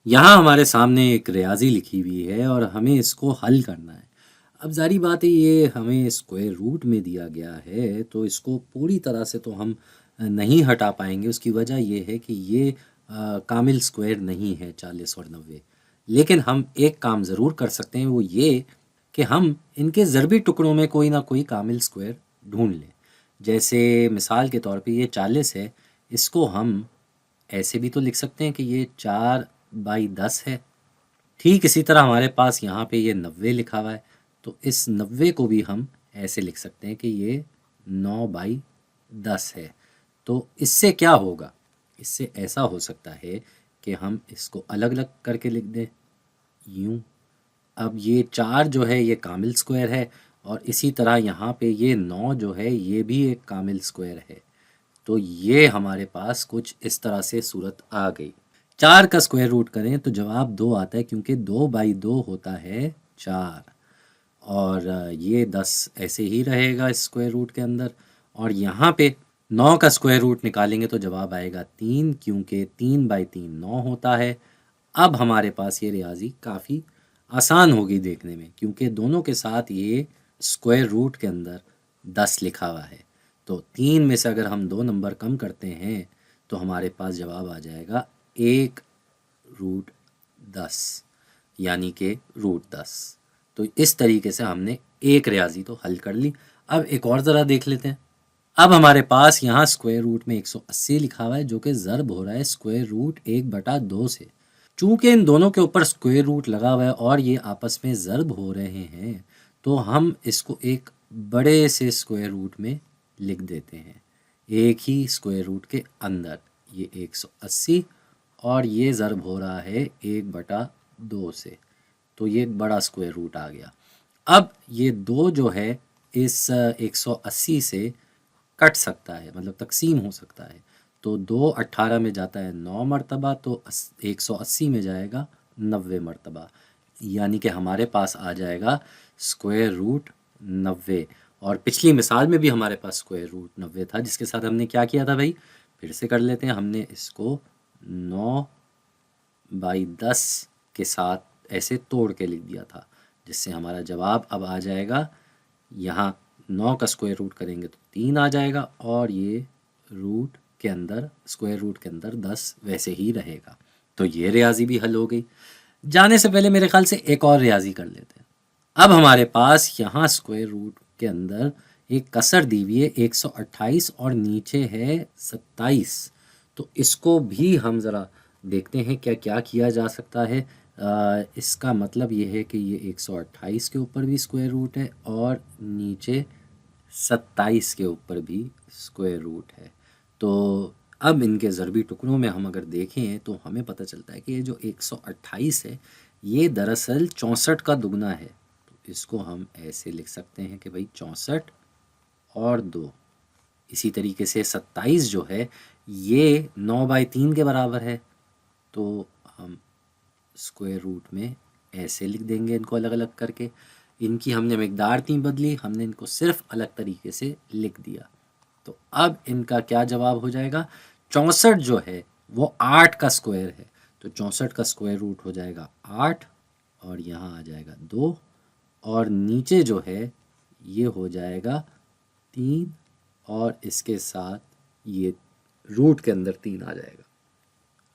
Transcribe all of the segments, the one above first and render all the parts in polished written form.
यहाँ हमारे सामने एक रियाज़ी लिखी हुई है और हमें इसको हल करना है। अब ज़ाहिर बात है ये हमें स्क्वायर रूट में दिया गया है तो इसको पूरी तरह से तो हम नहीं हटा पाएँगे। उसकी वजह ये है कि ये कामिल स्क्वायर नहीं है 40 और 90। लेकिन हम एक काम ज़रूर कर सकते हैं, वो ये कि हम इनके ज़रबी टुकड़ों में कोई ना कोई कामिल स्क्वायर ढूँढ लें। जैसे मिसाल के तौर पे ये 40 है, इसको हम ऐसे भी तो लिख सकते हैं कि ये 4/10 है। ठीक इसी तरह हमारे पास यहाँ पे ये 90 लिखा हुआ है, तो इस 90 को भी हम ऐसे लिख सकते हैं कि ये 9/10 है। तो इससे क्या होगा? इससे ऐसा हो सकता है कि हम इसको अलग-अलग करके लिख दें, यूँ। अब ये 4 जो है ये कामिल स्क्वायर है और इसी तरह यहाँ पे ये 9 जो है ये भी एक कामिल स्क्वायर है। तो ये हमारे पास कुछ इस तरह से सूरत आ गई। 4 का स्क्वायर रूट करें तो जवाब 2 आता है, क्योंकि 2/2 होता है 4। और ये 10 ऐसे ही रहेगा इस स्क्वायर रूट के अंदर। और यहाँ पे 9 का स्क्वायर रूट निकालेंगे तो जवाब आएगा 3, क्योंकि 3/3 9 होता है। अब हमारे पास ये रियाज़ी काफ़ी आसान होगी देखने में, क्योंकि दोनों के साथ ये स्क्वायर रूट के अंदर 10 लिखा हुआ है। तो 3 में से अगर हम 2 नंबर कम करते हैं तो हमारे पास जवाब आ जाएगा 1/10, यानी कि √10। तो इस तरीके से हमने एक रियाज़ी तो हल कर ली। अब एक और ज़रा देख लेते हैं। अब हमारे पास यहाँ स्क्वायर रूट में 180 लिखा हुआ है, जो कि ज़र्ब हो रहा है स्क्वायर रूट 1/2 से। चूँकि इन दोनों के ऊपर स्क्वायर रूट लगा हुआ है और ये आपस में ज़र्ब हो रहे हैं, तो हम इसको एक बड़े से स्क्वायर रूट में लिख देते हैं, एक ही स्क्वायर रूट के अंदर। ये 180 और ये ज़र्ब हो रहा है 1/2 से, तो ये एक बड़ा स्क्वायर रूट आ गया। अब ये 2 जो है इस 180 से कट सकता है, मतलब तकसीम हो सकता है। तो 2 18 में जाता है 9 मरतबा, तो 180 में जाएगा 90 मरतबा, यानी कि हमारे पास आ जाएगा स्क्वायर रूट 90। और पिछली मिसाल में भी हमारे पास स्क्वायर रूट 90 था, जिसके साथ हमने क्या किया था भाई, फिर से कर लेते हैं। हमने इसको 9/10 के साथ ऐसे तोड़ के लिख दिया था, जिससे हमारा जवाब अब आ जाएगा, यहाँ 9 का स्क्वायर रूट करेंगे तो 3 आ जाएगा और ये रूट के अंदर स्क्वायर रूट के अंदर 10 वैसे ही रहेगा। तो ये रियाज़ी भी हल हो गई। जाने से पहले मेरे ख्याल से एक और रियाज़ी कर लेते हैं। अब हमारे पास यहाँ स्क्वायर रूट के अंदर एक कसर दी हुई है 128 और नीचे है 27। तो इसको भी हम ज़रा देखते हैं क्या क्या किया जा सकता है। इसका मतलब ये है कि ये 128 के ऊपर भी स्क्वायर रूट है और नीचे 27 के ऊपर भी स्क्वायर रूट है। तो अब इनके ज़रबी टुकड़ों में हम अगर देखें तो हमें पता चलता है कि ये जो 128 है ये दरअसल 64 का दुगना है। तो इसको हम ऐसे लिख सकते हैं कि भाई 64 और 2। इसी तरीके से 27 जो है ये 9/3 के बराबर है, तो हम स्क्वायर रूट में ऐसे लिख देंगे इनको अलग अलग करके। इनकी हमने मिकदार नहीं बदली, हमने इनको सिर्फ अलग तरीके से लिख दिया। तो अब इनका क्या जवाब हो जाएगा, 64 जो है वो 8 का स्क्वायर है, तो 64 का स्क्वायर रूट हो जाएगा 8 और यहाँ आ जाएगा 2 और नीचे जो है ये हो जाएगा 3 और इसके साथ ये रूट के अंदर 3 आ जाएगा।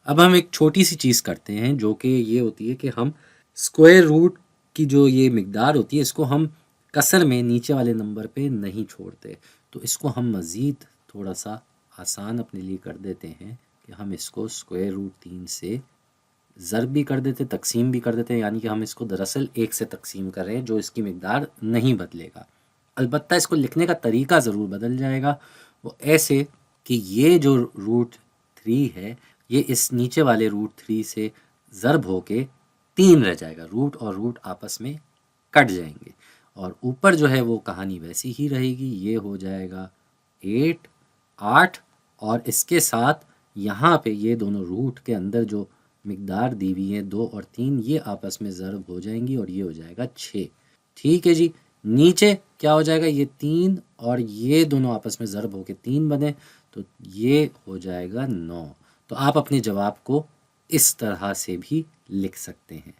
अब हम एक छोटी सी चीज़ करते हैं, जो कि ये होती है कि हम स्क्वायर रूट की जो ये मिकदार होती है इसको हम कसर में नीचे वाले नंबर पे नहीं छोड़ते। तो इसको हम मज़ीद थोड़ा सा आसान अपने लिए कर देते हैं कि हम इसको स्क्वायर रूट 3 से ज़र्ब भी कर देते, तकसीम भी कर देते हैं, यानी कि हम इसको दरअसल 1 से तकसीम कर रहे हैं, जो इसकी मिकदार नहीं बदलेगा। अलबत्ता इसको लिखने का तरीका ज़रूर बदल जाएगा, वो ऐसे कि ये जो √3 है ये इस नीचे वाले √3 से ज़र्ब होके 3 रह जाएगा, रूट और रूट आपस में कट जाएंगे और ऊपर जो है वो कहानी वैसी ही रहेगी। ये हो जाएगा 8 और इसके साथ यहाँ पे ये दोनों रूट के अंदर जो मिकदार दी हुई है 2 और 3, ये आपस में ज़र्ब हो जाएंगी और ये हो जाएगा 6। ठीक है जी। नीचे क्या हो जाएगा, ये 3 और ये दोनों आपस में ज़र्ब होके 3 बने, तो ये हो जाएगा 9। तो आप अपने जवाब को इस तरह से भी लिख सकते हैं।